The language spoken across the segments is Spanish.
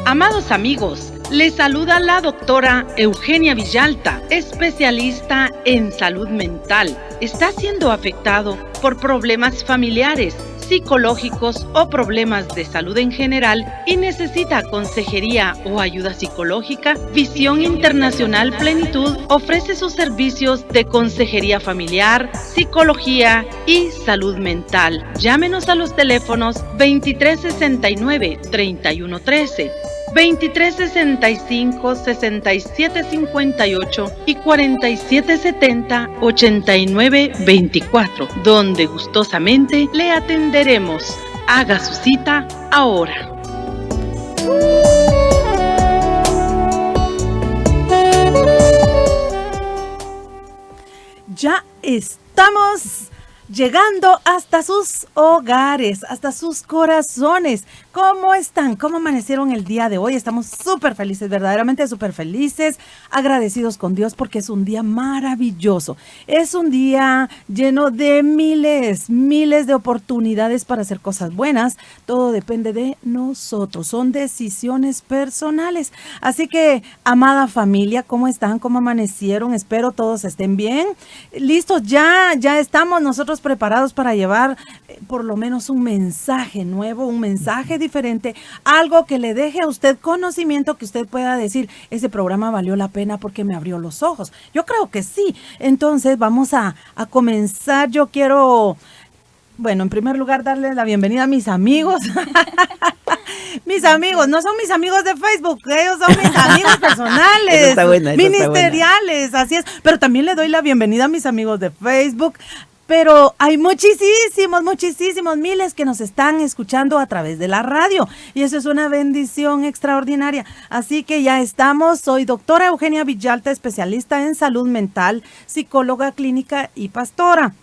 Amados amigos, les saluda la doctora Eugenia Villalta, especialista en salud mental. ¿Está siendo afectado por problemas familiares, psicológicos o problemas de salud en general y necesita consejería o ayuda psicológica? Visión Internacional Plenitud ofrece sus servicios de consejería familiar, psicología y salud mental. Llámenos a los teléfonos 2369-3113, 2365-6758 y 4770-8924, donde gustosamente le atenderemos. Haga su cita ahora. Ya estamos llegando hasta sus hogares, hasta sus corazones. ¿Cómo están? ¿Cómo amanecieron el día de hoy? Estamos súper felices, verdaderamente súper felices, agradecidos con Dios porque es un día maravilloso. Es un día lleno de miles de oportunidades para hacer cosas buenas. Todo depende de nosotros, son decisiones personales. Así que, amada familia, ¿cómo están? ¿Cómo amanecieron? Espero todos estén bien. Listos, ya estamos nosotros preparados para llevar por lo menos un mensaje nuevo, un mensaje diferente, algo que le deje a usted conocimiento, que usted pueda decir, ese programa valió la pena porque me abrió los ojos. Yo creo que sí. Entonces vamos a comenzar. Yo quiero, bueno, en primer lugar darles la bienvenida a mis amigos. Mis amigos, no son mis amigos de Facebook, ellos son mis amigos personales, ministeriales, así es. Pero también le doy la bienvenida a mis amigos de Facebook. Pero hay muchísimos, miles que nos están escuchando a través de la radio. Y eso es una bendición extraordinaria. Así que ya estamos. Soy doctora Eugenia Villalta, especialista en salud mental, psicóloga clínica y pastora.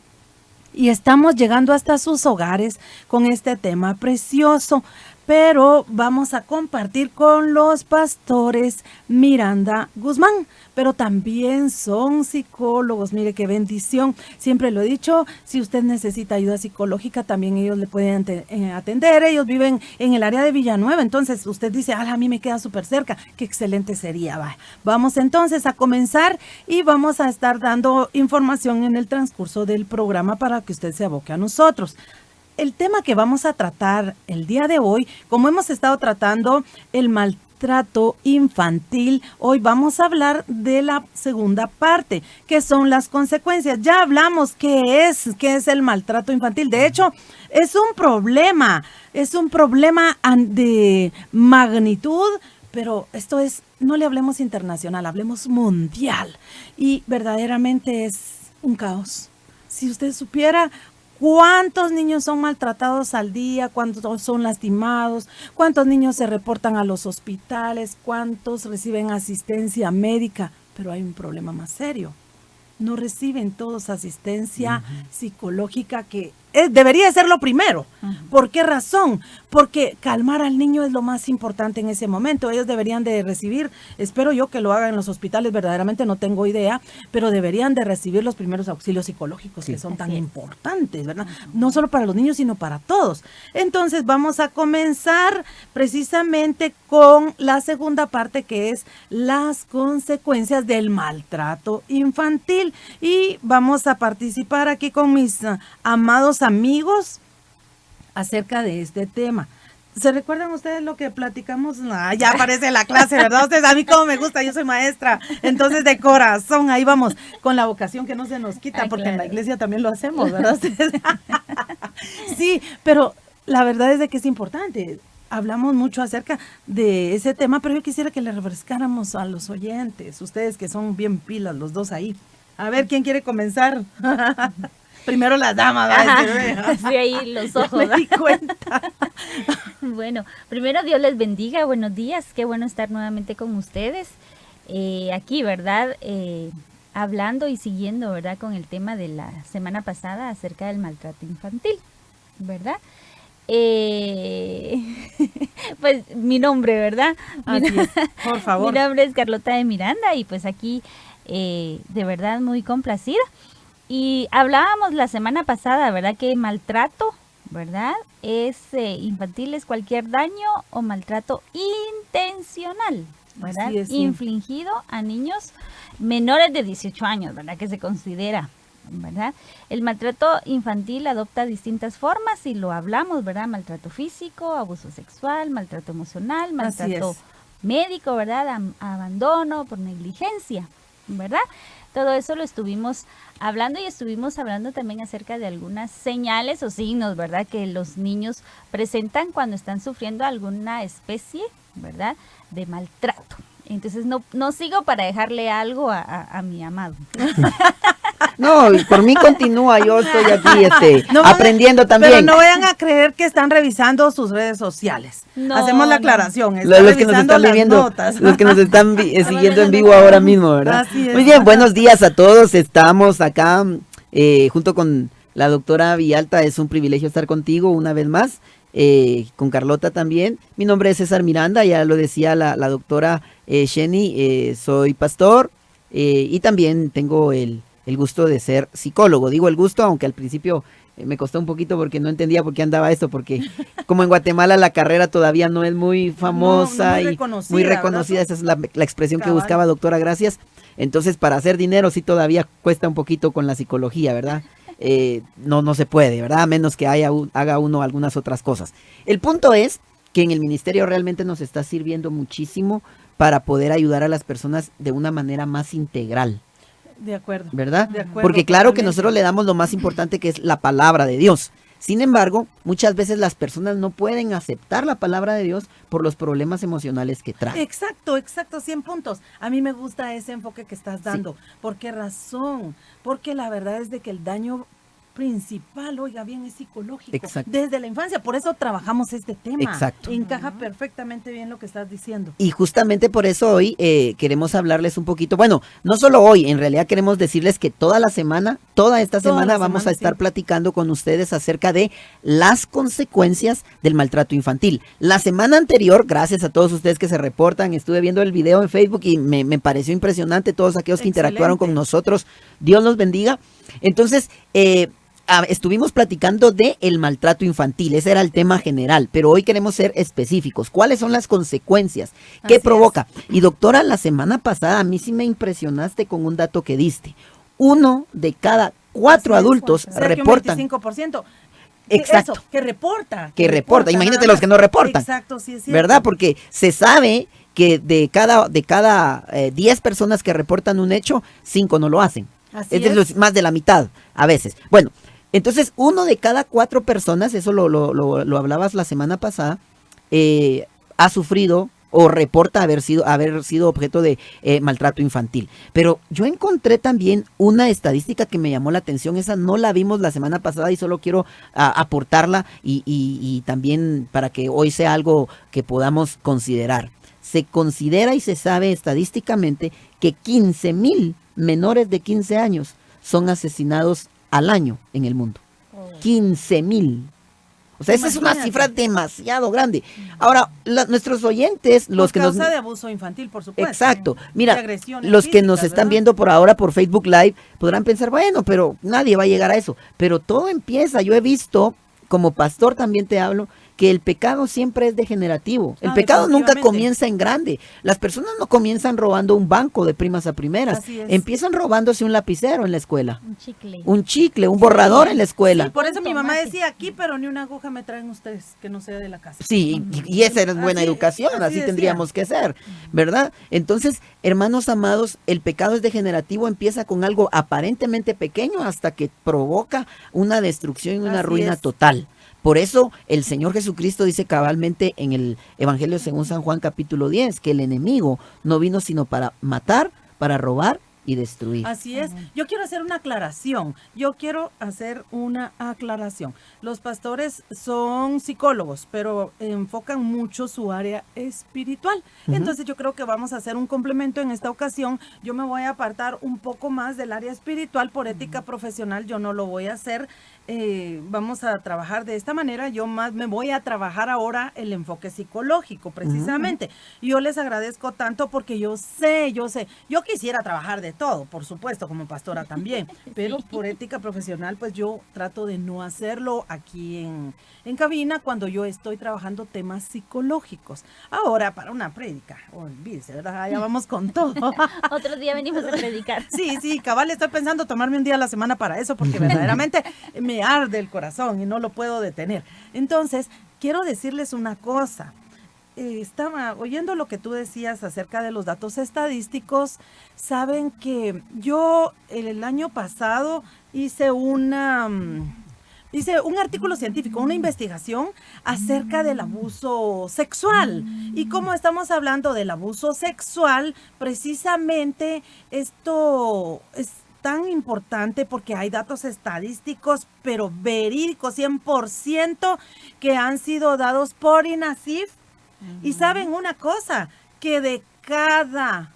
Y estamos llegando hasta sus hogares con este tema precioso. Pero vamos a compartir con los pastores Miranda Guzmán, pero también son psicólogos. Mire qué bendición, siempre lo he dicho, si usted necesita ayuda psicológica, también ellos le pueden atender. Ellos viven en el área de Villanueva, entonces usted dice, a mí me queda súper cerca, qué excelente sería. Vamos entonces a comenzar y vamos a estar dando información en el transcurso del programa para que usted se aboque a nosotros. El tema que vamos a tratar el día de hoy, como hemos estado tratando el maltrato infantil, hoy vamos a hablar de la segunda parte, que son las consecuencias. Ya hablamos qué es el maltrato infantil. De hecho, es un problema de magnitud, pero esto es, no le hablemos internacional, hablemos mundial. Y verdaderamente es un caos. Si usted supiera ¿cuántos niños son maltratados al día? ¿Cuántos son lastimados? ¿Cuántos niños se reportan a los hospitales? ¿Cuántos reciben asistencia médica? Pero hay un problema más serio. No reciben todos asistencia psicológica que debería ser lo primero. ¿Por qué razón? Porque calmar al niño es lo más importante en ese momento. Ellos deberían de recibir, espero yo que lo hagan en los hospitales, verdaderamente no tengo idea, pero deberían de recibir los primeros auxilios psicológicos que son tan importantes, ¿verdad? No solo para los niños, sino para todos. Entonces vamos a comenzar precisamente con la segunda parte, que es las consecuencias del maltrato infantil. Y vamos a participar aquí con mis amados amigos acerca de este tema. ¿Se recuerdan ustedes lo que platicamos? Ya aparece la clase, ¿verdad? Ustedes, a mí como me gusta, yo soy maestra, entonces de corazón, ahí vamos, con la vocación que no se nos quita, porque claro, en la iglesia también lo hacemos, ¿verdad? Sí, pero la verdad es de que es importante. Hablamos mucho acerca de ese tema, pero yo quisiera que le refrescáramos a los oyentes, ustedes que son bien pilas los dos ahí. A ver, ¿quién quiere comenzar? Primero las damas, ¿verdad? Sí, ahí los ojos. Ya me di cuenta. Bueno, primero Dios les bendiga, buenos días, qué bueno estar nuevamente con ustedes. Aquí, ¿verdad? Hablando y siguiendo, ¿verdad? Con el tema de la semana pasada acerca del maltrato infantil, ¿verdad? Pues mi nombre, ¿verdad? Así es, por favor. Mi nombre es Carlota de Miranda y pues aquí de verdad muy complacida. Y hablábamos la semana pasada, ¿verdad? Que maltrato, ¿verdad? Infantil es cualquier daño o maltrato intencional, ¿verdad? Así es, sí. Infligido a niños menores de 18 años, ¿verdad? Que se considera, ¿verdad? El maltrato infantil adopta distintas formas y lo hablamos, ¿verdad? Maltrato físico, abuso sexual, maltrato emocional, maltrato médico, ¿verdad? Abandono por negligencia, ¿verdad? Todo eso lo estuvimos hablando y estuvimos hablando también acerca de algunas señales o signos, ¿verdad? Que los niños presentan cuando están sufriendo alguna especie, ¿verdad? De maltrato. Entonces no sigo para dejarle algo a mi amado. No, por mí continúa, yo estoy aquí aprendiendo también. Pero no vayan a creer que están revisando sus redes sociales. No, hacemos la aclaración. Los que nos están viviendo, los que nos están siguiendo en vivo ahora mismo, ¿verdad? Así es. Muy bien, buenos días a todos. Estamos acá junto con la doctora Villalta. Es un privilegio estar contigo una vez más. Con Carlota también. Mi nombre es César Miranda, ya lo decía la doctora Sheni, soy pastor y también tengo el gusto de ser psicólogo. Digo el gusto, aunque al principio me costó un poquito porque no entendía por qué andaba esto, porque como en Guatemala la carrera todavía no es muy famosa y muy reconocida, esa es la expresión que buscaba, doctora, gracias. Entonces, para hacer dinero sí todavía cuesta un poquito con la psicología, ¿verdad? No se puede, ¿verdad? A menos que haga uno algunas otras cosas. El punto es que en el ministerio realmente nos está sirviendo muchísimo para poder ayudar a las personas de una manera más integral. De acuerdo. ¿Verdad? De acuerdo, porque claro totalmente. que nosotros le damos lo más importante, que es la palabra de Dios. Sin embargo, muchas veces las personas no pueden aceptar la palabra de Dios por los problemas emocionales que trae. Exacto, 100 puntos. A mí me gusta ese enfoque que estás dando. Sí. ¿Por qué razón? Porque la verdad es de que el daño principal, oiga bien, es psicológico. Exacto. Desde la infancia, por eso trabajamos este tema. Exacto. Encaja perfectamente bien lo que estás diciendo. Y justamente por eso hoy queremos hablarles un poquito, bueno, no solo hoy, en realidad queremos decirles que toda esta semana vamos a estar platicando con ustedes acerca de las consecuencias del maltrato infantil. La semana anterior, gracias a todos ustedes que se reportan, estuve viendo el video en Facebook y me pareció impresionante, todos aquellos que interactuaron con nosotros, Dios los bendiga. Entonces, estuvimos platicando de el maltrato infantil, ese era el tema general, pero hoy queremos ser específicos. ¿Cuáles son las consecuencias? ¿Qué provoca? Y doctora, la semana pasada a mí sí me impresionaste con un dato que diste. 1 de cada 4 adultos reportan. 25%. Exacto. Eso, que reporta. Imagínate los que no reportan. Exacto, sí es cierto. ¿Verdad? Porque se sabe que de cada 10 personas que reportan un hecho, 5 no lo hacen. Así Es más de la mitad a veces. Bueno, entonces 1 de cada 4 personas, eso lo hablabas la semana pasada, ha sufrido o reporta haber sido objeto de maltrato infantil. Pero yo encontré también una estadística que me llamó la atención, esa no la vimos la semana pasada y solo quiero aportarla y también para que hoy sea algo que podamos considerar. Se considera y se sabe estadísticamente que 15,000 menores de 15 años son asesinados al año en el mundo. 15,000. O sea, esa es una cifra demasiado grande. Ahora, nuestros oyentes, los que causa de abuso infantil, por supuesto. Exacto. Mira, los que físicas, nos están ¿verdad? viendo por ahora por Facebook Live podrán pensar, bueno, pero nadie va a llegar a eso. Pero todo empieza, yo he visto, como pastor también te hablo, que el pecado siempre es degenerativo. El pecado nunca comienza en grande. Las personas no comienzan robando un banco de primas a primeras. Empiezan robándose un lapicero en la escuela. Un chicle, un borrador en la escuela. Sí, por eso mi mamá decía, aquí, pero ni una aguja me traen ustedes que no sea de la casa. Sí, y esa es buena educación, así tendríamos que ser, ¿verdad? Entonces, hermanos amados, el pecado es degenerativo, empieza con algo aparentemente pequeño hasta que provoca una destrucción y una ruina total. Por eso el Señor Jesucristo dice cabalmente en el Evangelio según San Juan capítulo 10, que el enemigo no vino sino para matar, para robar y destruir. Así es. Yo quiero hacer una aclaración. Los pastores son psicólogos, pero enfocan mucho su área espiritual. Entonces yo creo que vamos a hacer un complemento en esta ocasión. Yo me voy a apartar un poco más del área espiritual por ética profesional. Yo no lo voy a hacer. Vamos a trabajar de esta manera. Yo más me voy a trabajar ahora el enfoque psicológico, precisamente. Yo les agradezco tanto porque yo sé, yo quisiera trabajar de todo, por supuesto, como pastora también, pero por ética profesional, pues yo trato de no hacerlo aquí en cabina cuando yo estoy trabajando temas psicológicos. Ahora, para una prédica, olvídese, ¿verdad? Ya vamos con todo. Otro día venimos a predicar. Sí, cabal, estoy pensando tomarme un día a la semana para eso, porque verdaderamente me arde el corazón y no lo puedo detener. Entonces, quiero decirles una cosa. Estaba oyendo lo que tú decías acerca de los datos estadísticos. Saben que yo el año pasado hice un artículo científico, una investigación acerca del abuso sexual. Y como estamos hablando del abuso sexual, precisamente esto es tan importante porque hay datos estadísticos, pero verídicos 100%, que han sido dados por INASIF. Y saben una cosa, que de cada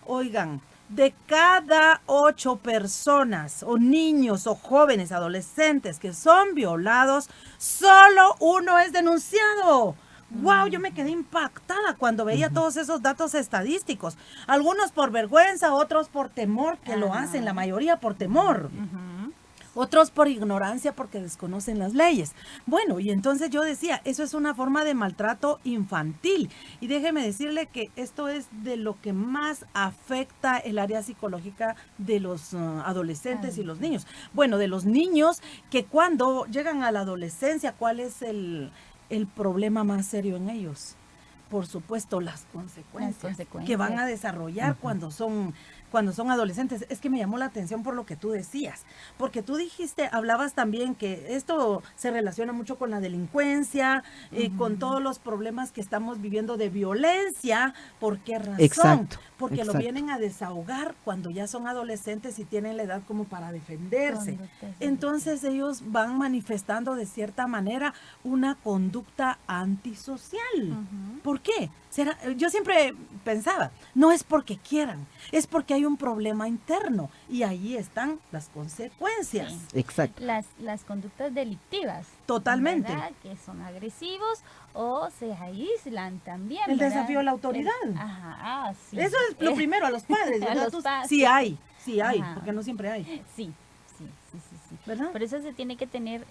8 personas o niños o jóvenes, adolescentes que son violados, solo uno es denunciado. ¡Wow! Yo me quedé impactada cuando veía todos esos datos estadísticos. Algunos por vergüenza, otros por temor, que lo hacen, la mayoría por temor. Otros por ignorancia porque desconocen las leyes. Bueno, y entonces yo decía, eso es una forma de maltrato infantil. Y déjeme decirle que esto es de lo que más afecta el área psicológica de los adolescentes y los niños. Bueno, de los niños que cuando llegan a la adolescencia, ¿cuál es el problema más serio en ellos? Por supuesto, las consecuencias que van a desarrollar cuando son adolescentes. Es que me llamó la atención por lo que tú decías, porque tú hablabas también que esto se relaciona mucho con la delincuencia, con todos los problemas que estamos viviendo de violencia. ¿Por qué razón? Exacto. Porque lo vienen a desahogar cuando ya son adolescentes y tienen la edad como para defenderse. Entonces ellos van manifestando de cierta manera una conducta antisocial. ¿Por qué? Yo siempre pensaba, no es porque quieran, es porque hay un problema interno y ahí están las consecuencias. Sí. Exacto. Las conductas delictivas. Totalmente. ¿Verdad? Que son agresivos o se aíslan también. El ¿verdad? desafío a la autoridad. Sí. Eso es lo primero a los padres, ¿verdad? Sí hay, porque no siempre hay. Sí. ¿Verdad? Por eso se tiene que tener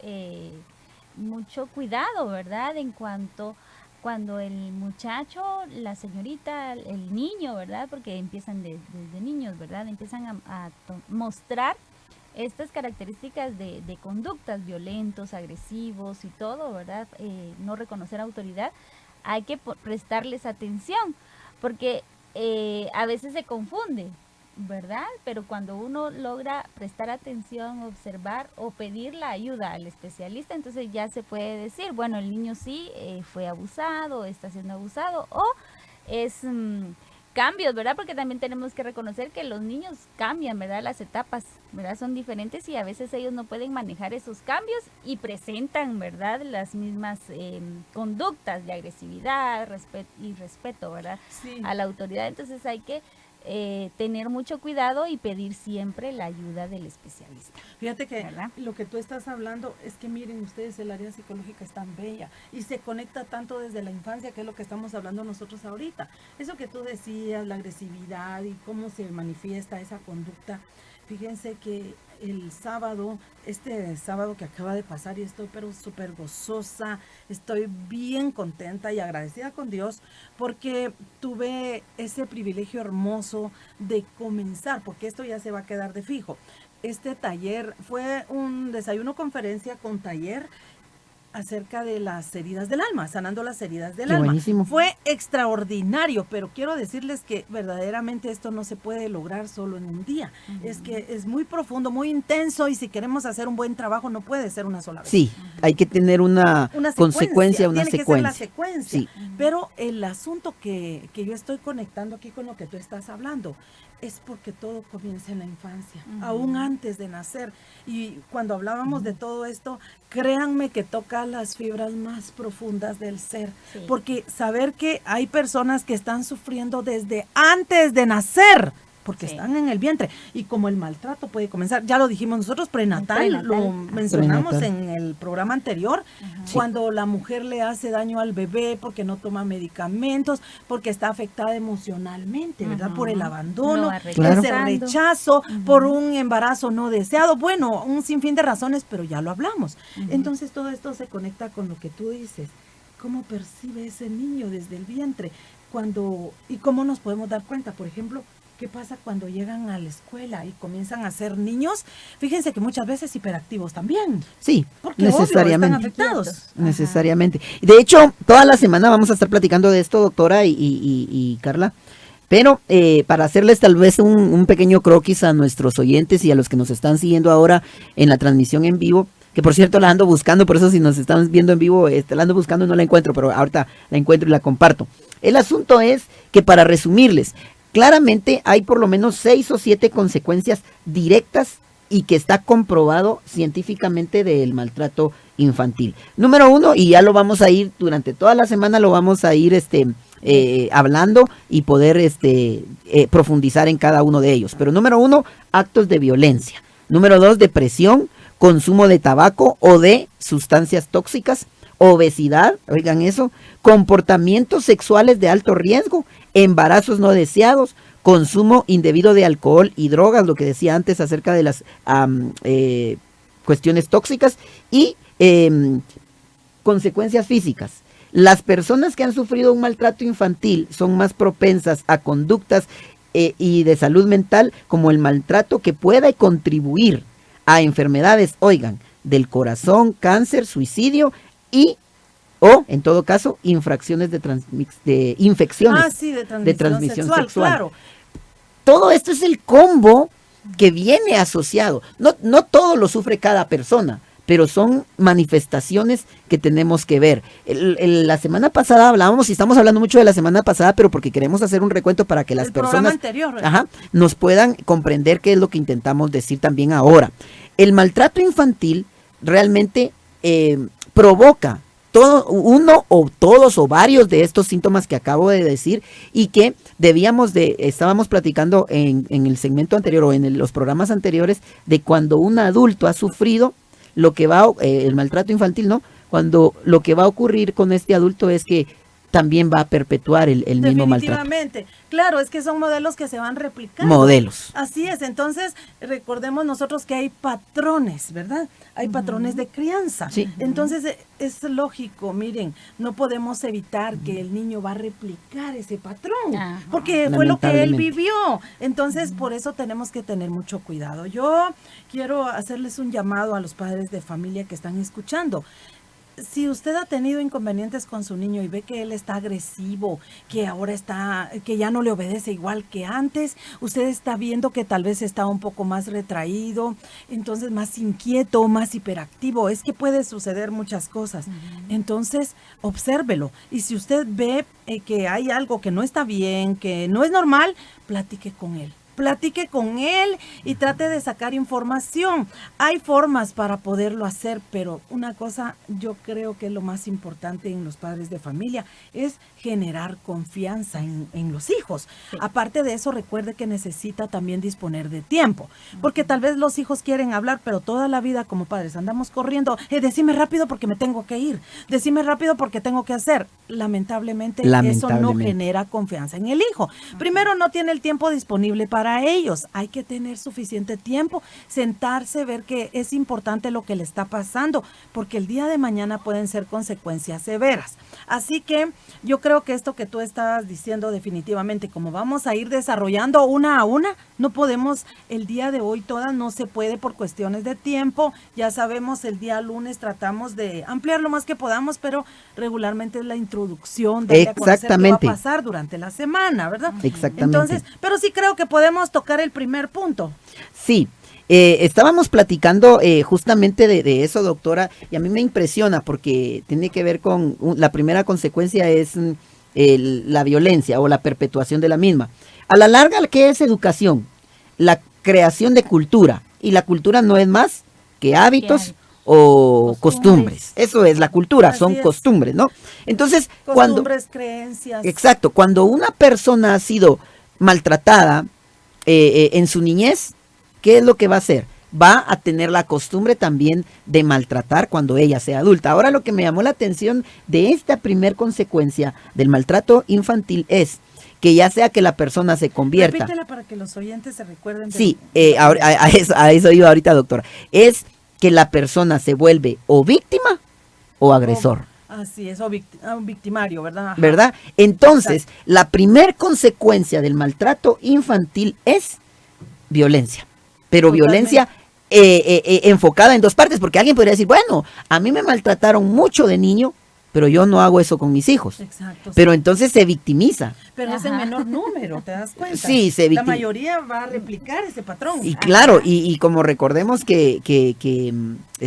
mucho cuidado, ¿verdad? En cuanto cuando el muchacho, la señorita, el niño, ¿verdad? Porque empiezan desde niños, ¿verdad? Empiezan a mostrar estas características de conductas violentos, agresivos y todo, ¿verdad? No reconocer autoridad, hay que prestarles atención, porque a veces se confunde, ¿verdad? Pero cuando uno logra prestar atención, observar o pedir la ayuda al especialista, entonces ya se puede decir, bueno, el niño sí fue abusado, está siendo abusado, o es cambios, ¿verdad? Porque también tenemos que reconocer que los niños cambian, ¿verdad? Las etapas, ¿verdad? Son diferentes y a veces ellos no pueden manejar esos cambios y presentan, ¿verdad? Las mismas conductas de agresividad y respeto, ¿verdad? Sí. A la autoridad. Entonces hay que tener mucho cuidado y pedir siempre la ayuda del especialista. Fíjate que ¿verdad? Lo que tú estás hablando es que miren ustedes, el área psicológica es tan bella y se conecta tanto desde la infancia, que es lo que estamos hablando nosotros ahorita. Eso que tú decías, la agresividad y cómo se manifiesta esa conducta. Fíjense que este sábado que acaba de pasar, y estoy pero súper gozosa, estoy bien contenta y agradecida con Dios porque tuve ese privilegio hermoso de comenzar, porque esto ya se va a quedar de fijo. Este taller fue un desayuno conferencia con taller acerca de las heridas del alma, sanando las heridas del alma. Buenísimo. Fue extraordinario, pero quiero decirles que verdaderamente esto no se puede lograr solo en un día. Es que es muy profundo, muy intenso, y si queremos hacer un buen trabajo no puede ser una sola vez. Sí, hay que tener una consecuencia, una tiene que ser la secuencia. Sí. Pero el asunto que yo estoy conectando aquí con lo que tú estás hablando es porque todo comienza en la infancia, aún antes de nacer. Y cuando hablábamos de todo esto, créanme que toca las fibras más profundas del ser, porque saber que hay personas que están sufriendo desde antes de nacer porque Sí. están en el vientre. Y como el maltrato puede comenzar, ya lo dijimos nosotros, prenatal, lo mencionamos Prenatal. en el programa anterior, cuando la mujer le hace daño al bebé porque no toma medicamentos, porque está afectada emocionalmente, ¿verdad? Por el abandono, No va ese rechazando. rechazo, por un embarazo no deseado, bueno, un sinfín de razones, pero ya lo hablamos. Entonces todo esto se conecta con lo que tú dices. ¿Cómo percibe ese niño desde el vientre? Y cómo nos podemos dar cuenta, por ejemplo, qué pasa cuando llegan a la escuela y comienzan a ser niños. Fíjense que muchas veces hiperactivos también. Sí, Porque obvio, están necesariamente. afectados. Necesariamente. De hecho, toda la semana vamos a estar platicando de esto, doctora y Carla. Pero para hacerles tal vez un pequeño croquis a nuestros oyentes y a los que nos están siguiendo ahora en la transmisión en vivo, que por cierto la ando buscando, por eso si nos están viendo en vivo, la ando buscando y no la encuentro, pero ahorita la encuentro y la comparto. El asunto es que, para resumirles, claramente hay por lo menos 6 o 7 consecuencias directas y que está comprobado científicamente del maltrato infantil. Número 1, y ya lo vamos a ir durante toda la semana, lo vamos a ir hablando y poder profundizar en cada uno de ellos. Pero número 1, actos de violencia. Número 2, depresión, consumo de tabaco o de sustancias tóxicas, obesidad, oigan eso, comportamientos sexuales de alto riesgo, embarazos no deseados, consumo indebido de alcohol y drogas, lo que decía antes acerca de las cuestiones tóxicas y consecuencias físicas. Las personas que han sufrido un maltrato infantil son más propensas a conductas y de salud mental como el maltrato que pueda contribuir a enfermedades, oigan, del corazón, cáncer, suicidio o en todo caso, infracciones de infecciones de transmisión sexual. Claro. Todo esto es el combo que viene asociado. No todo lo sufre cada persona, pero son manifestaciones que tenemos que ver. La semana pasada hablábamos, y estamos hablando mucho de la semana pasada, pero porque queremos hacer un recuento para que las personas nos puedan comprender qué es lo que intentamos decir también ahora. El maltrato infantil realmente provoca uno o todos o varios de estos síntomas que acabo de decir y que estábamos platicando en el segmento anterior o en los programas anteriores de cuando un adulto ha sufrido el maltrato infantil, ¿no? Cuando lo que va a ocurrir con este adulto es que también va a perpetuar el mismo maltrato. Definitivamente. Claro, es que son modelos que se van replicando. Modelos. Así es. Entonces, recordemos nosotros que hay patrones, ¿verdad? Hay patrones de crianza. Sí. Entonces, es lógico, miren, no podemos evitar que el niño va a replicar ese patrón, porque fue lo que él vivió. Entonces, por eso tenemos que tener mucho cuidado. Yo quiero hacerles un llamado a los padres de familia que están escuchando. Si usted ha tenido inconvenientes con su niño y ve que él está agresivo, que ya no le obedece igual que antes, usted está viendo que tal vez está un poco más retraído, entonces más inquieto, más hiperactivo, es que puede suceder muchas cosas. Entonces, obsérvelo. Y si usted ve que hay algo que no está bien, que no es normal, platique con él. Platique con él y trate de sacar información. Hay formas para poderlo hacer, pero una cosa yo creo que es lo más importante en los padres de familia es generar confianza en los hijos. Sí. Aparte de eso, recuerde que necesita también disponer de tiempo, porque tal vez los hijos quieren hablar, pero toda la vida como padres andamos corriendo, decime rápido porque me tengo que ir, decime rápido porque tengo que hacer. Lamentablemente eso no genera confianza en el hijo. Primero, no tiene el tiempo disponible para ellos. Hay que tener suficiente tiempo, sentarse, ver que es importante lo que le está pasando, porque el día de mañana pueden ser consecuencias severas. Así que yo creo que esto que tú estabas diciendo definitivamente, como vamos a ir desarrollando una a una, no podemos el día de hoy todas, no se puede por cuestiones de tiempo. Ya sabemos, el día lunes tratamos de ampliar lo más que podamos, pero regularmente es la introducción de conocer qué va a pasar durante la semana, ¿verdad? Exactamente. Entonces, pero sí creo que podemos tocar el primer punto. Sí. Estábamos platicando justamente de eso, doctora, y a mí me impresiona porque tiene que ver con, la primera consecuencia es la violencia o la perpetuación de la misma. A la larga, ¿qué es educación? La creación de cultura, y la cultura no es más que hábitos o costumbres. Eso es la cultura, son costumbres, ¿no? Entonces, costumbres, creencias. Exacto, cuando una persona ha sido maltratada, en su niñez, ¿qué es lo que va a hacer? Va a tener la costumbre también de maltratar cuando ella sea adulta. Ahora, lo que me llamó la atención de esta primer consecuencia del maltrato infantil es que ya sea que la persona se convierta. Repítela para que los oyentes se recuerden. Sí, a eso iba ahorita, doctora. Es que la persona se vuelve o víctima o agresor. Así es, o victimario, ¿verdad? Ajá. ¿Verdad? Entonces, la primer consecuencia del maltrato infantil es violencia. Pero Totalmente. violencia enfocada en dos partes, porque alguien podría decir, bueno, a mí me maltrataron mucho de niño, pero yo no hago eso con mis hijos. Exacto. Pero entonces se victimiza. Pero es en Ajá. menor número, ¿te das cuenta? Sí, La mayoría va a replicar ese patrón. Y claro, y como recordemos que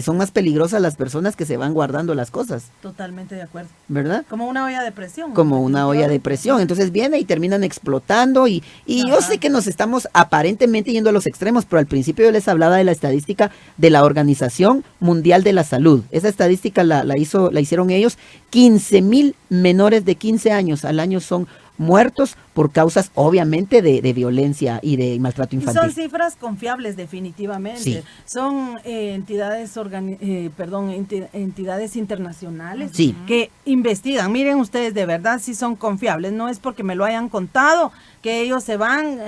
son más peligrosas las personas que se van guardando las cosas, Totalmente de acuerdo. ¿verdad? Como una olla de presión. Como una olla de presión. Entonces viene y terminan explotando y yo Ajá. sé que nos estamos aparentemente yendo a los extremos, pero al principio yo les hablaba de la estadística de la Organización Mundial de la Salud. Esa estadística la hicieron ellos. 15,000 menores de 15 años al año son muertos por causas obviamente de violencia y de maltrato Y infantil. son cifras confiables definitivamente. Sí. Son entidades internacionales Sí. que investigan. Miren ustedes, de verdad sí son confiables. No es porque me lo hayan contado que ellos se van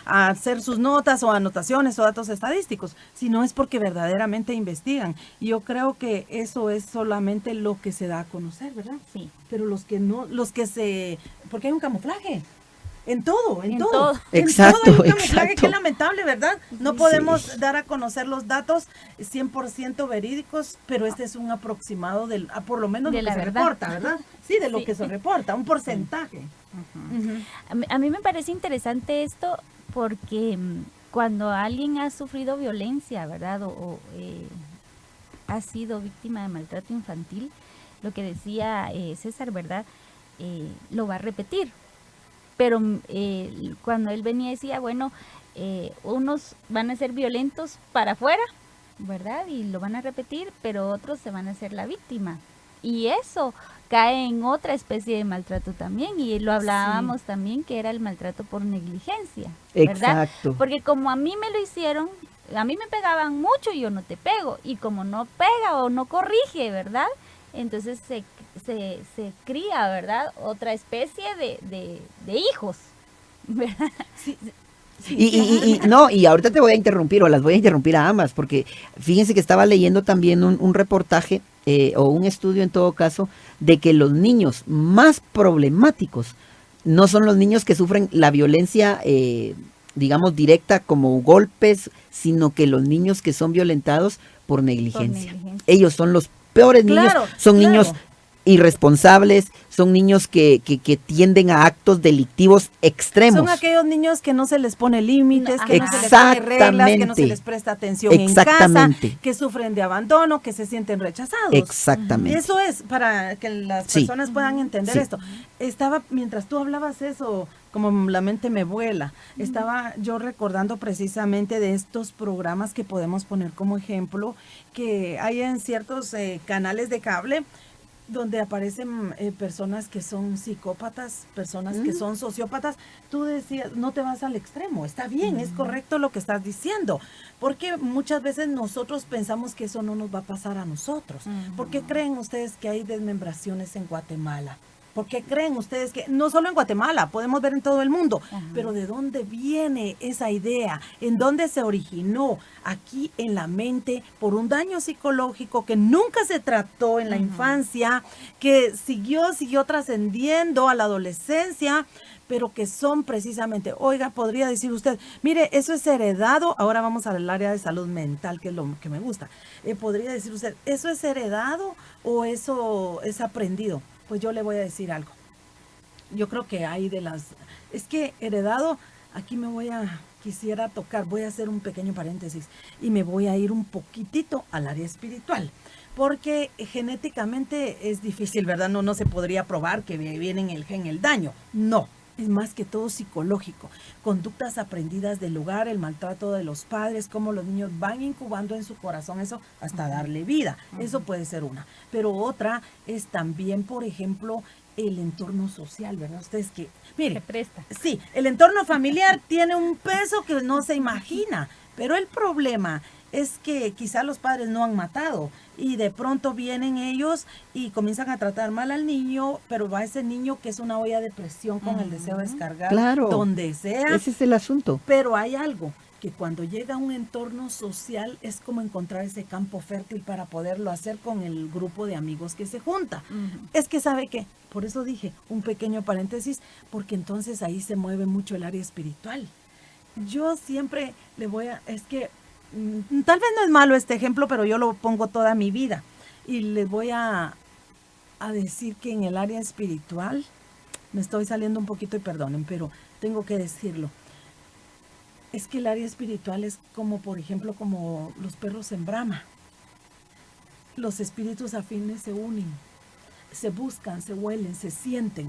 a hacer sus notas o anotaciones o datos estadísticos, sino es porque verdaderamente investigan. Y yo creo que eso es solamente lo que se da a conocer, ¿verdad? Sí. Pero porque hay un camuflaje. En todo. En todo. Exacto, En todo hay un camuflaje, exacto. qué lamentable, ¿verdad? No podemos dar a conocer los datos 100% verídicos, pero este es un aproximado por lo menos De lo que la se verdad. reporta, ¿verdad? Sí, de lo Sí. que se reporta, un porcentaje. Ujú. A mí me parece interesante esto porque cuando alguien ha sufrido violencia, ¿verdad? Ha sido víctima de maltrato infantil, lo que decía César, ¿verdad? Lo va a repetir. Pero cuando él venía y decía, bueno, unos van a ser violentos para afuera, ¿verdad? Y lo van a repetir, pero otros se van a hacer la víctima. Y eso cae en otra especie de maltrato también, y lo hablábamos también, que era el maltrato por negligencia, ¿verdad? Exacto. Porque como a mí me lo hicieron, a mí me pegaban mucho y yo no te pego, y como no pega o no corrige, ¿verdad? Entonces se cría, ¿verdad? Otra especie de hijos, ¿verdad? Sí, Y ahorita te voy a interrumpir, o las voy a interrumpir a ambas, porque fíjense que estaba leyendo también un reportaje, o un estudio en todo caso, de que los niños más problemáticos no son los niños que sufren la violencia, digamos, directa como golpes, sino que los niños que son violentados por negligencia. Ellos son los peores niños, Claro, son claro. niños irresponsables, son niños que tienden a actos delictivos extremos. Son aquellos niños que no se les pone límites, No, que no se les pone reglas, que no se les presta atención en casa, Exactamente. que sufren de abandono, que se sienten rechazados. Exactamente. Eso es para que las Sí. personas puedan entender Sí. esto. Mientras tú hablabas eso, como la mente me vuela, estaba yo recordando precisamente de estos programas que podemos poner como ejemplo, que hay en ciertos canales de cable, donde aparecen personas que son psicópatas, personas que son sociópatas. Tú decías, no te vas al extremo, está bien, es correcto lo que estás diciendo, porque muchas veces nosotros pensamos que eso no nos va a pasar a nosotros. ¿Por qué creen ustedes que hay desmembraciones en Guatemala? ¿Por qué creen ustedes que, no solo en Guatemala, podemos ver en todo el mundo, pero de dónde viene esa idea? ¿En dónde se originó? Aquí en la mente, por un daño psicológico que nunca se trató en la infancia, que siguió trascendiendo a la adolescencia, pero que son precisamente, oiga, podría decir usted, mire, eso es heredado. Ahora vamos al área de salud mental, que es lo que me gusta. Podría decir usted, ¿eso es heredado o eso es aprendido? Pues yo le voy a decir algo. Yo creo que hay es que heredado, aquí quisiera tocar, voy a hacer un pequeño paréntesis y me voy a ir un poquitito al área espiritual, porque genéticamente es difícil, ¿verdad? No se podría probar que viene en el gen el daño. No. Es más que todo psicológico, conductas aprendidas del lugar, el maltrato de los padres, cómo los niños van incubando en su corazón eso hasta darle vida. Eso puede ser una. Pero otra es también, por ejemplo, el entorno social, ¿verdad? Ustedes que, Se mire, presta. sí, el entorno familiar tiene un peso que no se imagina, pero el problema es que quizá los padres no han matado y de pronto vienen ellos y comienzan a tratar mal al niño, pero va ese niño que es una olla de presión con el deseo de descargar Claro. donde sea. Ese es el asunto. Pero hay algo, que cuando llega a un entorno social es como encontrar ese campo fértil para poderlo hacer con el grupo de amigos que se junta. Es que sabe que, por eso dije, un pequeño paréntesis, porque entonces ahí se mueve mucho el área espiritual. Yo siempre le voy a, es que tal vez no es malo este ejemplo, pero yo lo pongo toda mi vida. Y les voy a decir que en el área espiritual, me estoy saliendo un poquito y perdonen, pero tengo que decirlo. Es que el área espiritual es como, por ejemplo, como los perros en brama. Los espíritus afines se unen, se buscan, se huelen, se sienten.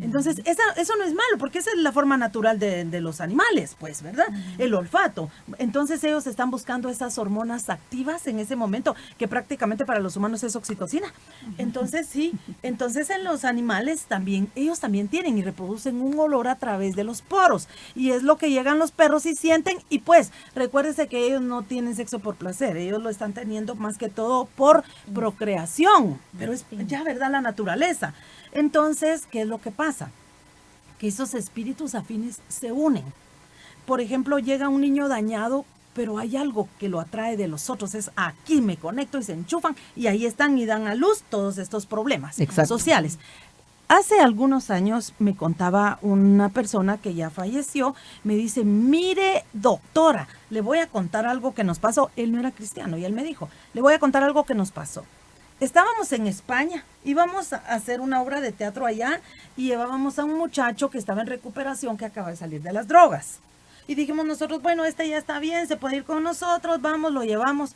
Entonces, eso no es malo, porque esa es la forma natural de los animales, pues, ¿verdad? El olfato. Entonces, ellos están buscando esas hormonas activas en ese momento, que prácticamente para los humanos es oxitocina. Entonces, sí, entonces en los animales también, ellos también tienen y reproducen un olor a través de los poros. Y es lo que llegan los perros y sienten. Y pues, recuérdese que ellos no tienen sexo por placer, ellos lo están teniendo más que todo por procreación. Pero es ya, ¿verdad? La naturaleza. Entonces, ¿qué es lo que pasa? Que esos espíritus afines se unen. Por ejemplo, llega un niño dañado, pero hay algo que lo atrae de los otros. Es aquí me conecto y se enchufan y ahí están y dan a luz todos estos problemas sociales. Hace algunos años me contaba una persona que ya falleció, me dice, mire doctora, le voy a contar algo que nos pasó. Él no era cristiano y él me dijo, le voy a contar algo que nos pasó. Estábamos en España, íbamos a hacer una obra de teatro allá y llevábamos a un muchacho que estaba en recuperación que acaba de salir de las drogas. Y dijimos nosotros, bueno, este ya está bien, se puede ir con nosotros, vamos, lo llevamos.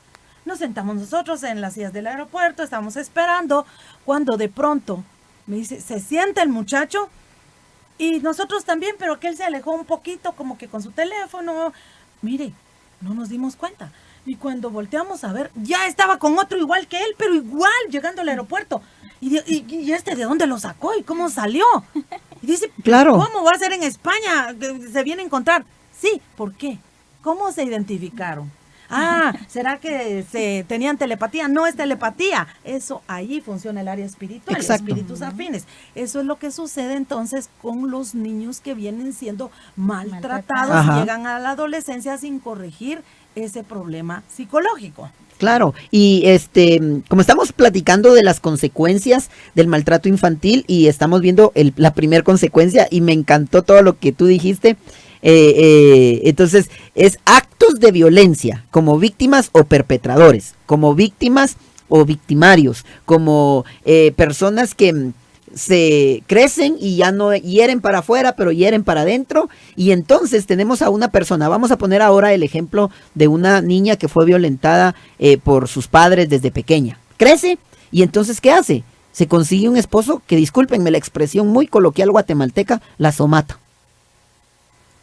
Nos sentamos nosotros en las sillas del aeropuerto, estamos esperando, cuando de pronto me dice, se sienta el muchacho y nosotros también, pero que él se alejó un poquito como que con su teléfono. Mire, no nos dimos cuenta. Y cuando volteamos a ver, ya estaba con otro igual que él, pero igual, llegando al aeropuerto. ¿Y este de dónde lo sacó? ¿Y cómo salió? Y dice, claro, ¿cómo va a ser en España? Se viene a encontrar. Sí, ¿por qué? ¿Cómo se identificaron? Ah, ¿será que se tenían telepatía? No es telepatía. Eso, ahí funciona el área espiritual, exacto, espíritus afines. Eso es lo que sucede entonces con los niños que vienen siendo maltratados y llegan a la adolescencia sin corregir ese problema psicológico. Claro, y como estamos platicando de las consecuencias del maltrato infantil y estamos viendo la primera consecuencia y me encantó todo lo que tú dijiste, entonces es actos de violencia como víctimas o perpetradores, como víctimas o victimarios, como personas que se crecen y ya no hieren para afuera, pero hieren para adentro. Y entonces tenemos a una persona, vamos a poner ahora el ejemplo de una niña que fue violentada por sus padres desde pequeña. Crece y entonces ¿qué hace? Se consigue un esposo que, discúlpenme la expresión muy coloquial guatemalteca, la somata.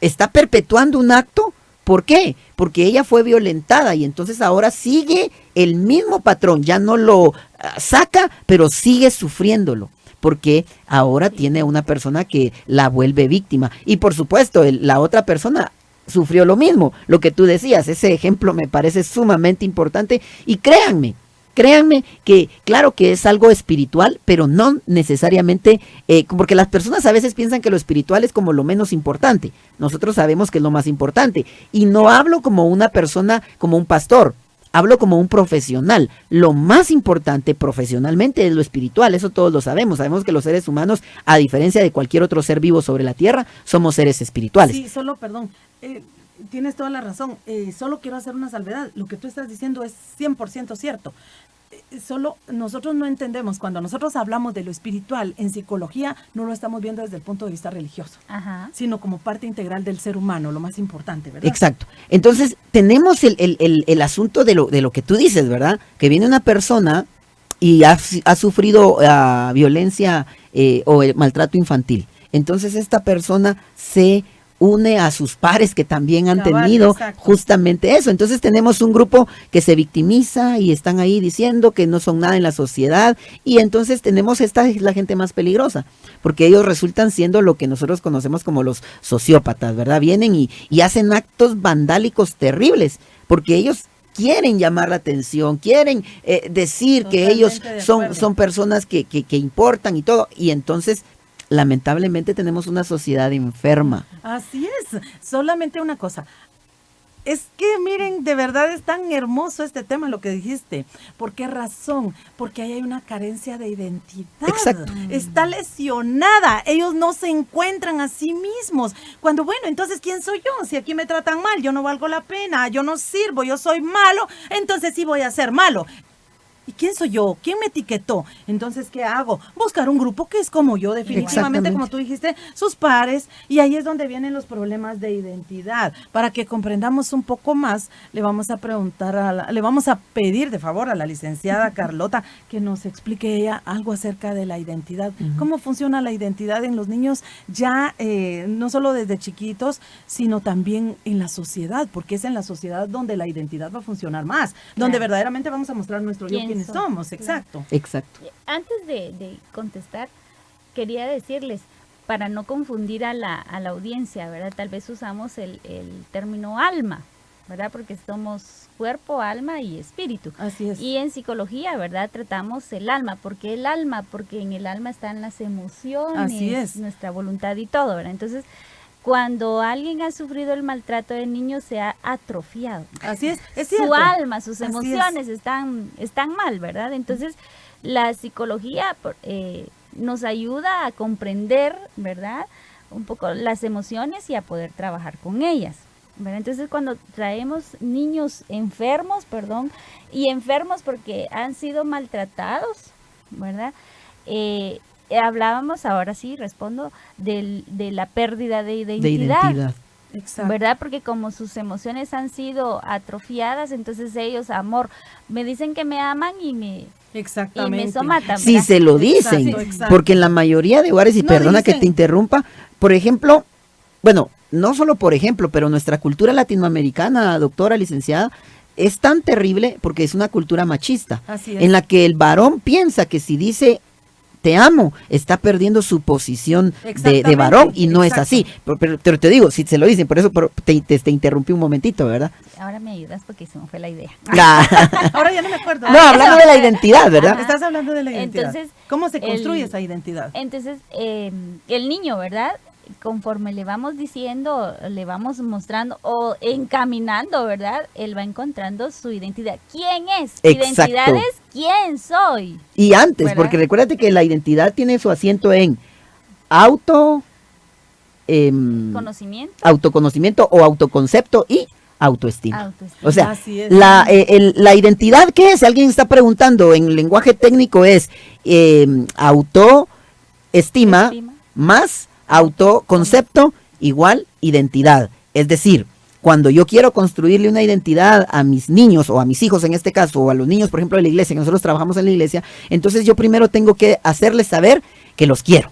Está perpetuando un acto. ¿Por qué? Porque ella fue violentada y entonces ahora sigue el mismo patrón, ya no lo saca, pero sigue sufriéndolo. Porque ahora tiene una persona que la vuelve víctima. Y por supuesto, la otra persona sufrió lo mismo. Lo que tú decías, ese ejemplo me parece sumamente importante. Y créanme que claro que es algo espiritual, pero no necesariamente, porque las personas a veces piensan que lo espiritual es como lo menos importante. Nosotros sabemos que es lo más importante. Y no hablo como una persona, como un pastor. Hablo como un profesional. Lo más importante profesionalmente es lo espiritual, eso todos lo sabemos. Sabemos que los seres humanos, a diferencia de cualquier otro ser vivo sobre la tierra, somos seres espirituales. Sí, solo, perdón, tienes toda la razón. Solo quiero hacer una salvedad. Lo que tú estás diciendo es 100% cierto. Solo nosotros no entendemos, cuando nosotros hablamos de lo espiritual en psicología, no lo estamos viendo desde el punto de vista religioso, sino como parte integral del ser humano, lo más importante, ¿verdad? Exacto. Entonces, tenemos el asunto de lo que tú dices, ¿verdad? Que viene una persona y ha sufrido violencia o el maltrato infantil. Entonces, esta persona se une a sus pares que también han Cabal, tenido exacto. justamente eso. Entonces tenemos un grupo que se victimiza y están ahí diciendo que no son nada en la sociedad, y entonces esta es la gente más peligrosa, porque ellos resultan siendo lo que nosotros conocemos como los sociópatas, ¿verdad? Vienen y hacen actos vandálicos terribles, porque ellos quieren llamar la atención, quieren decir que Totalmente ellos de son acuerdo. personas que importan y todo, y entonces lamentablemente tenemos una sociedad enferma. Así es. Solamente una cosa. Es que miren, de verdad es tan hermoso este tema, lo que dijiste. ¿Por qué razón? Porque ahí hay una carencia de identidad. Exacto. Está lesionada. Ellos no se encuentran a sí mismos. Cuando, bueno, entonces, ¿quién soy yo? Si aquí me tratan mal, yo no valgo la pena, yo no sirvo, yo soy malo, entonces sí voy a ser malo. ¿Y quién soy yo? ¿Quién me etiquetó? Entonces, ¿qué hago? Buscar un grupo que es como yo, definitivamente, Exactamente. como tú dijiste, sus pares, y ahí es donde vienen los problemas de identidad. Para que comprendamos un poco más, le vamos a preguntar, le vamos a pedir de favor a la licenciada Carlota que nos explique ella algo acerca de la identidad. ¿Cómo funciona la identidad en los niños ya, no solo desde chiquitos, sino también en la sociedad? Porque es en la sociedad donde la identidad va a funcionar más, donde Claro. verdaderamente vamos a mostrar nuestro yo, ¿Quién quiénes soy? somos, Claro. exacto. Exacto. Antes de contestar, quería decirles, para no confundir a la audiencia, ¿verdad? Tal vez usamos el término alma, ¿verdad? Porque somos cuerpo, alma y espíritu. Así es. Y en psicología, ¿verdad? Tratamos el alma. ¿Por qué el alma? Porque en el alma están las emociones, Así es. nuestra voluntad y todo, ¿verdad? Entonces, cuando alguien ha sufrido el maltrato de niño, se ha atrofiado. Así es cierto. Su alma, sus Así emociones están mal, ¿verdad? Entonces, la psicología nos ayuda a comprender, ¿verdad? Un poco las emociones y a poder trabajar con ellas, ¿verdad? Entonces, cuando traemos niños enfermos, y enfermos porque han sido maltratados, ¿verdad? Hablábamos, ahora sí, respondo, de la pérdida de De identidad. identidad. Exacto. ¿Verdad? Porque como sus emociones han sido atrofiadas, entonces ellos, amor, me dicen que me aman y me Exactamente. somatan. Sí, ¿verdad? se lo dicen, Exacto, exacto. porque en la mayoría de hogares, y No perdona que dicen. te interrumpa, por ejemplo, bueno, no solo por ejemplo, pero nuestra cultura latinoamericana, doctora, licenciada, es tan terrible porque es una cultura machista, Así es. en la que el varón piensa que si dice te amo, está perdiendo su posición de Exactamente, varón, y no exacto. es así. Pero te digo, si se lo dicen, por eso te interrumpí un momentito, ¿verdad? Ahora me ayudas porque se me fue la idea. Ahora ya no me acuerdo. No, hablando de la identidad, ¿verdad? Ajá. Estás hablando de la identidad. Entonces, ¿cómo se construye el- esa identidad? Entonces, el niño, ¿verdad? Conforme le vamos diciendo, le vamos mostrando o encaminando, ¿verdad? Él va encontrando su identidad. ¿Quién es? Exacto. Identidad es quién soy. Y antes, ¿Verdad? porque recuérdate que la identidad tiene su asiento en auto, Conocimiento, autoconocimiento o autoconcepto y autoestima. autoestima. O sea, Así es. la identidad, ¿qué es? Si alguien está preguntando en lenguaje técnico, es autoestima Estima. más autoconcepto igual identidad. Es decir, cuando yo quiero construirle una identidad a mis niños o a mis hijos en este caso, o a los niños, por ejemplo, de la iglesia, que nosotros trabajamos en la iglesia, entonces yo primero tengo que hacerles saber que los quiero.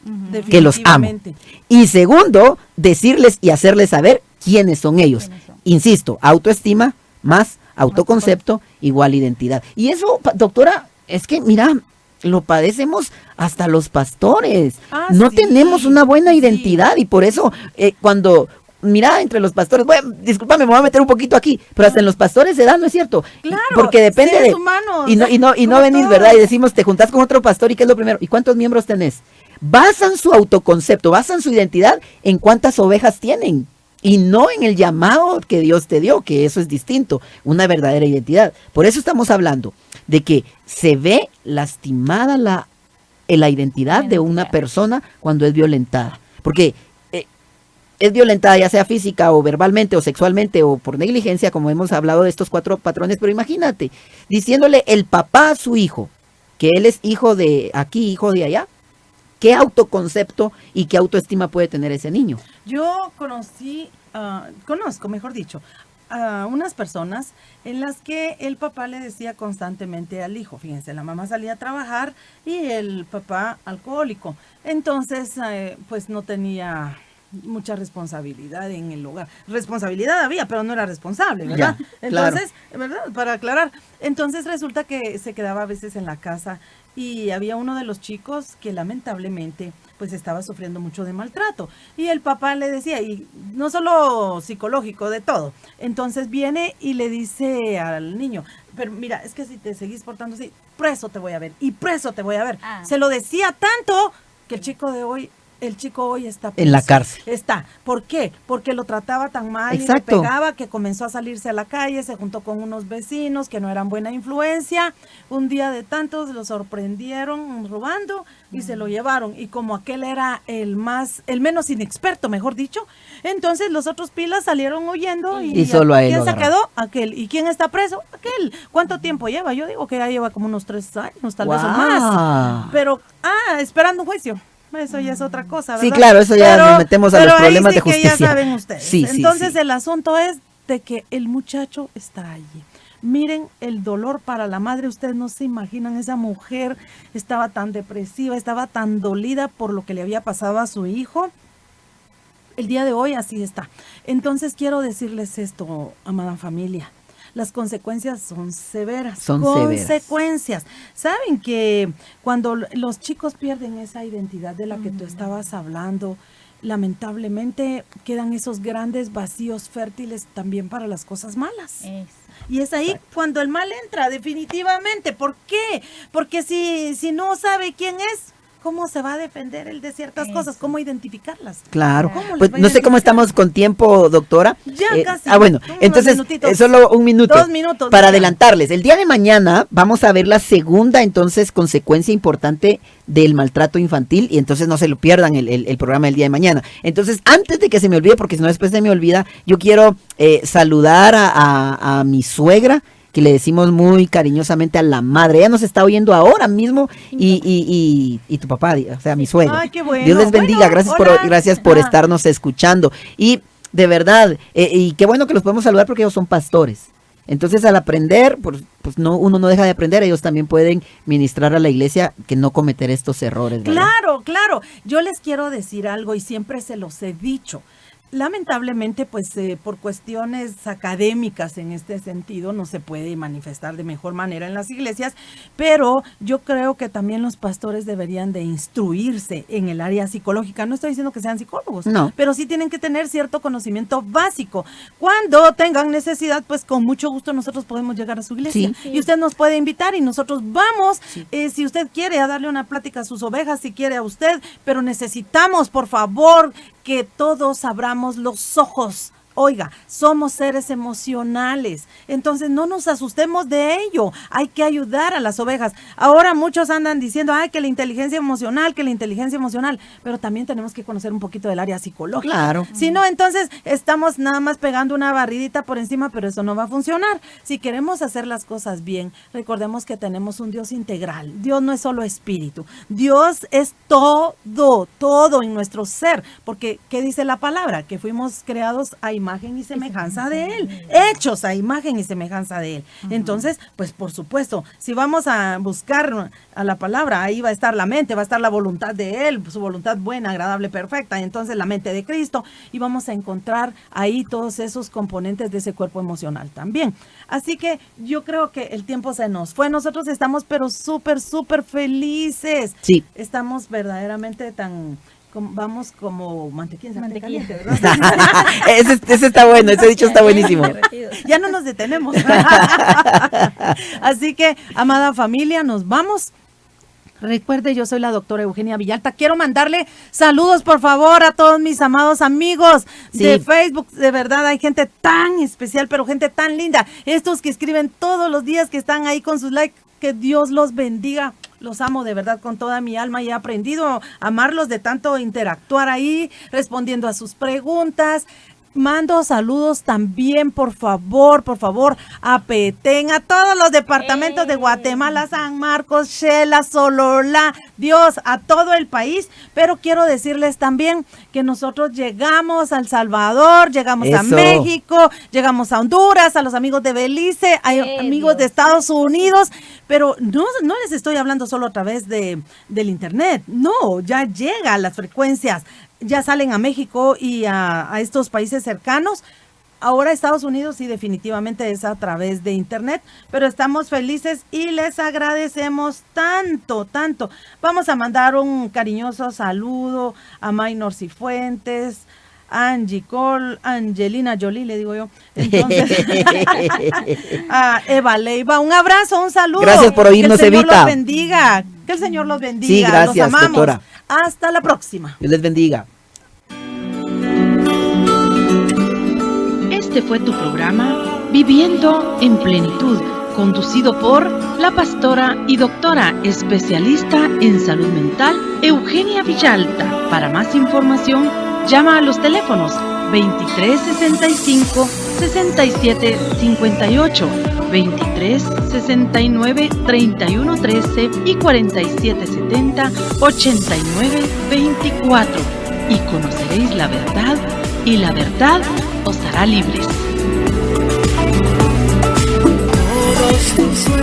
Ujú. que los amo. Definitivamente. Y segundo, decirles y hacerles saber quiénes son ellos. ¿Quiénes son? Insisto, autoestima más autoconcepto igual identidad. Y eso, doctora, es que mira, lo padecemos hasta los pastores. Ah, No sí, tenemos una buena sí. identidad, y por eso cuando mira, entre los pastores, bueno, discúlpame, me voy a meter un poquito aquí, pero hasta en los pastores se da, ¿no es cierto? Claro, Porque depende seres de humanos, y no como venís, todos. ¿verdad? Y decimos, te juntás con otro pastor, ¿y qué es lo primero? ¿Y cuántos miembros tenés? Basan su autoconcepto, basan su identidad en cuántas ovejas tienen, y no en el llamado que Dios te dio, que eso es distinto, una verdadera identidad. Por eso estamos hablando de que se ve lastimada la identidad de una persona cuando es violentada. Porque es violentada ya sea física o verbalmente o sexualmente o por negligencia, como hemos hablado de estos 4 patrones, pero imagínate, diciéndole el papá a su hijo, que él es hijo de aquí, hijo de allá, ¿qué autoconcepto y qué autoestima puede tener ese niño? Yo conozco, mejor dicho, a unas personas en las que el papá le decía constantemente al hijo, fíjense, la mamá salía a trabajar y el papá alcohólico. Entonces, pues no tenía mucha responsabilidad en el hogar. Responsabilidad había, pero no era responsable, ¿verdad? Ya, Entonces, ¿verdad? Para aclarar. Entonces resulta que se quedaba a veces en la casa y había uno de los chicos que lamentablemente pues estaba sufriendo mucho de maltrato. Y el papá le decía, y no solo psicológico, de todo. Entonces viene y le dice al niño, pero mira, es que si te seguís portando así, preso te voy a ver, y preso te voy a ver. Se lo decía tanto que el chico hoy está preso. En la cárcel. Está. ¿Por qué? Porque lo trataba tan mal Exacto. y le pegaba que comenzó a salirse a la calle, se juntó con unos vecinos que no eran buena influencia. Un día de tantos lo sorprendieron robando y se lo llevaron. Y como aquel era el menos inexperto, mejor dicho, entonces los otros pilas salieron huyendo y solo a él ¿quién lo se quedó? Aquel. ¿Y quién está preso? Aquel. ¿Cuánto tiempo lleva? Yo digo que ya lleva como unos 3 años, tal vez o más. Pero, esperando un juicio. Eso ya es otra cosa, ¿verdad? Sí, claro, eso ya nos metemos a los problemas de justicia. Que ya saben ustedes. Sí, Entonces sí. el asunto es de que el muchacho está allí. Miren el dolor para la madre, ustedes no se imaginan, esa mujer estaba tan depresiva, estaba tan dolida por lo que le había pasado a su hijo. El día de hoy así está. Entonces quiero decirles esto, amada familia. Las consecuencias son severas. Consecuencias. Saben que cuando los chicos pierden esa identidad de la que tú estabas hablando, lamentablemente quedan esos grandes vacíos fértiles también para las cosas malas. Y es ahí cuando el mal entra, definitivamente. ¿Por qué? Porque si no sabe quién es, ¿cómo se va a defender él de ciertas cosas? ¿Cómo identificarlas? Claro. Pues no sé cómo estamos con tiempo, doctora. Ya casi. Bueno, entonces solo un minuto. 2 minutos. Para adelantarles. El día de mañana vamos a ver la segunda, entonces, consecuencia importante del maltrato infantil, y entonces no se lo pierdan el programa del día de mañana. Entonces, antes de que se me olvide, porque si no después se me olvida, yo quiero saludar a mi suegra, que le decimos muy cariñosamente a la madre. Ella nos está oyendo ahora mismo y tu papá, o sea, mi suegro. Ay, qué bueno. Pues Dios les bendiga. Gracias por estarnos escuchando. Y de verdad, y qué bueno que los podemos saludar porque ellos son pastores. Entonces, al aprender, pues uno no deja de aprender. Ellos también pueden ministrar a la iglesia que no cometer estos errores, ¿verdad? Claro. Yo les quiero decir algo y siempre se los he dicho. Lamentablemente, pues por cuestiones académicas en este sentido no se puede manifestar de mejor manera en las iglesias, pero yo creo que también los pastores deberían de instruirse en el área psicológica. No estoy diciendo que sean psicólogos, no, pero sí tienen que tener cierto conocimiento básico. Cuando tengan necesidad, pues con mucho gusto nosotros podemos llegar a su iglesia. Sí. Y usted nos puede invitar y nosotros vamos, si usted quiere, a darle una plática a sus ovejas, si quiere a usted, pero necesitamos, por favor, que todos abramos los ojos. Oiga, somos seres emocionales, entonces no nos asustemos de ello, hay que ayudar a las ovejas. Ahora muchos andan diciendo, que la inteligencia emocional, pero también tenemos que conocer un poquito del área psicológica. Claro. Si no, entonces estamos nada más pegando una barridita por encima, pero eso no va a funcionar. Si queremos hacer las cosas bien, recordemos que tenemos un Dios integral. Dios no es solo espíritu, Dios es todo en nuestro ser, porque ¿qué dice la palabra? Que fuimos creados a imagen y semejanza de Él, hechos a imagen y semejanza de Él. Entonces, pues por supuesto, si vamos a buscar a la palabra, ahí va a estar la mente, va a estar la voluntad de Él, su voluntad buena, agradable, perfecta, entonces la mente de Cristo, y vamos a encontrar ahí todos esos componentes de ese cuerpo emocional también. Así que yo creo que el tiempo se nos fue, nosotros estamos pero súper felices. Sí. Estamos verdaderamente vamos como mantequilla en sartén caliente, ¿verdad? ese está bueno, ese dicho está buenísimo. Ya no nos detenemos. Así que, amada familia, nos vamos. Recuerde, yo soy la doctora Eugenia Villalta. Quiero mandarle saludos, por favor, a todos mis amados amigos de Facebook. De verdad, hay gente tan especial, pero gente tan linda. Estos que escriben todos los días, que están ahí con sus likes, que Dios los bendiga. Los amo de verdad con toda mi alma y he aprendido a amarlos de tanto interactuar ahí, respondiendo a sus preguntas. Mando saludos también, por favor, a Petén, a todos los departamentos de Guatemala, San Marcos, Xela, Sololá, Dios, a todo el país. Pero quiero decirles también que nosotros llegamos a El Salvador, llegamos a México, llegamos a Honduras, a los amigos de Belice, hay amigos de Estados Unidos, pero no les estoy hablando solo a través del internet, no, ya llega a las frecuencias. ya salen a México y a estos países cercanos. Ahora Estados Unidos sí definitivamente es a través de internet, pero estamos felices y les agradecemos tanto. Vamos a mandar un cariñoso saludo a Maynor Cifuentes, Angie Cole, Angelina Jolie, le digo yo. Entonces, a Eva Leiva, un abrazo, un saludo. Gracias por oírnos, que el Señor Evita. los bendiga, que el Señor los bendiga. Sí, gracias, los amamos. doctora. Hasta la próxima. Dios les bendiga. Este fue tu programa Viviendo en Plenitud, conducido por la pastora y doctora especialista en salud mental, Eugenia Villalta. Para más información, llama a los teléfonos 2365-6758, 2369-3113 y 4770-8924. Y conoceréis la verdad, y la verdad os hará libres. Todos tus